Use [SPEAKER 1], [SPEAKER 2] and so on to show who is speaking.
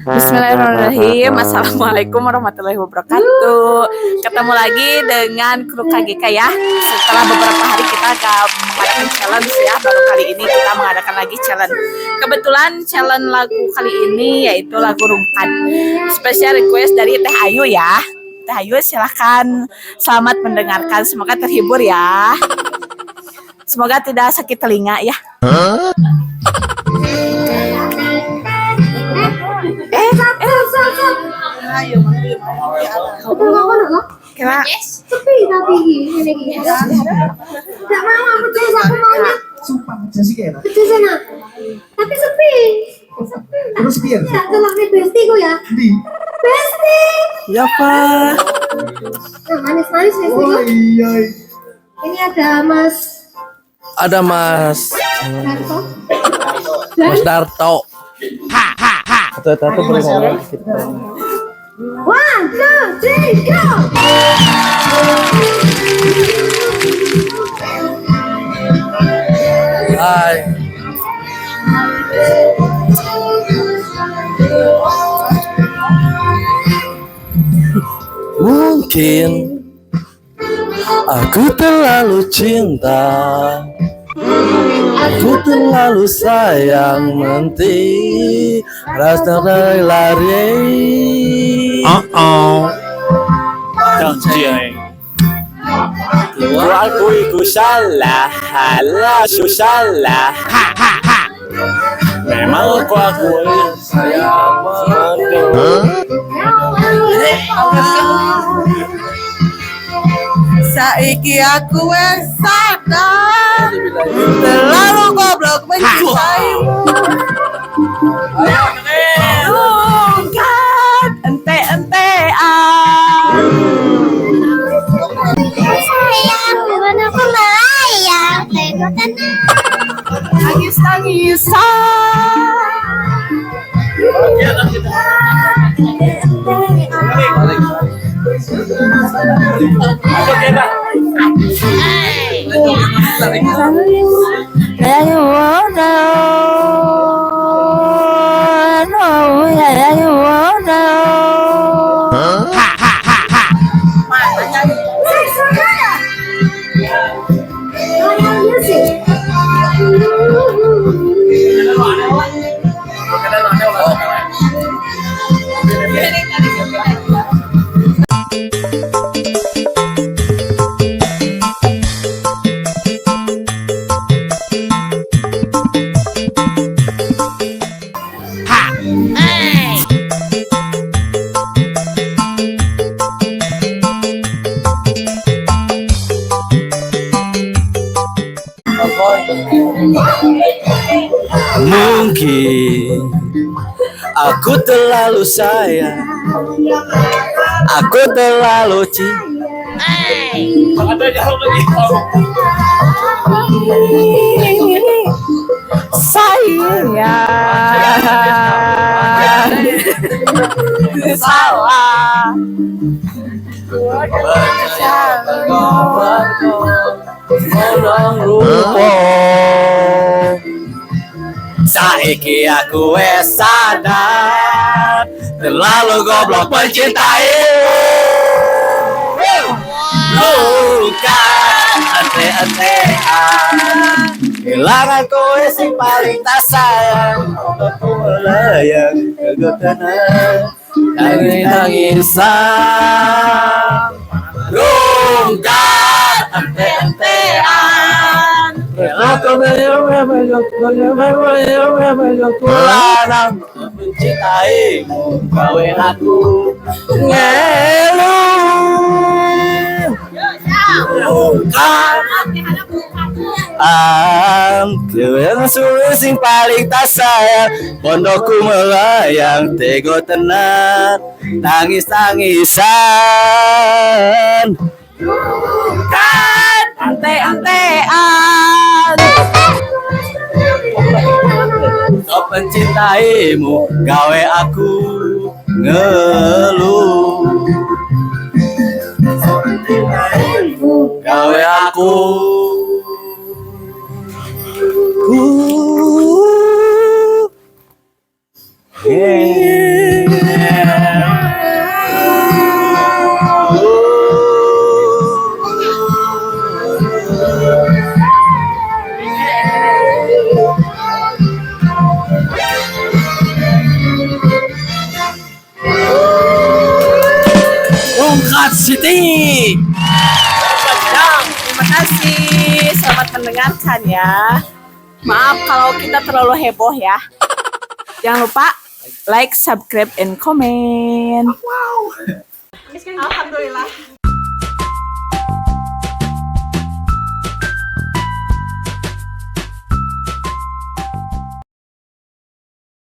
[SPEAKER 1] Bismillahirrahmanirrahim. Assalamualaikum warahmatullahi wabarakatuh. Ketemu lagi dengan kru KGK ya. Setelah beberapa hari kita gak mengadakan challenge ya, baru kali ini kita mengadakan lagi challenge. Kebetulan challenge lagu kali ini yaitu lagu Rungkat. Special request dari Teh Ayu ya. Teh Ayu silahkan selamat mendengarkan. Semoga terhibur ya. Semoga tidak sakit telinga ya. Ayo, kira
[SPEAKER 2] sepi tapi gini nggak mau aku terus aku maunya
[SPEAKER 3] Sumpah, Jessica ya?
[SPEAKER 2] ke sana tapi sepi
[SPEAKER 3] Terus biar?
[SPEAKER 2] ya tolong nih bestiku ya
[SPEAKER 3] Di?
[SPEAKER 2] besti
[SPEAKER 1] ya Pak.
[SPEAKER 2] nah, manis-manis bestiku
[SPEAKER 3] Oh iya.
[SPEAKER 2] ini ada Mas
[SPEAKER 4] Darto. Satu boleh ngomong sedikit.
[SPEAKER 2] 1, 2, 3, go!
[SPEAKER 4] Hai. Mungkin aku terlalu cinta, aku terlalu sayang menti rasa lari.
[SPEAKER 5] Jangan
[SPEAKER 4] Aku itu salah, aku salah. Memang aku sayang menti.
[SPEAKER 1] Saiki aku wes sadar terlalu goblok mencintaimu. Rungkat ente-entean.
[SPEAKER 2] Sayang, gimana aku melayang tengok tenang
[SPEAKER 4] Mungkin aku terlalu sayang, aku terlalu cinta.
[SPEAKER 1] Sayang salah.
[SPEAKER 4] Saiki aku wes sadar terlalu goblok mencintaimu. Bukan ante-antean, kehilangan kowe sing paling tak sayang. Aku melayang kegotenan tangisan. Rungkat ante-antean, aku melarang mencintaimu, gawe aku ngeluh. Kewen suwe sing paling tak sayang, pondokku melayang tego tenan, nangis-nangisan.
[SPEAKER 1] Kan ante-antean.
[SPEAKER 4] mencintaimu, gawe aku ngeluh. Gawe aku Ungkat City.
[SPEAKER 1] Terima kasih, selamat mendengarkan ya. Maaf kalau kita terlalu heboh ya. Jangan lupa like, subscribe, and comment. Alhamdulillah.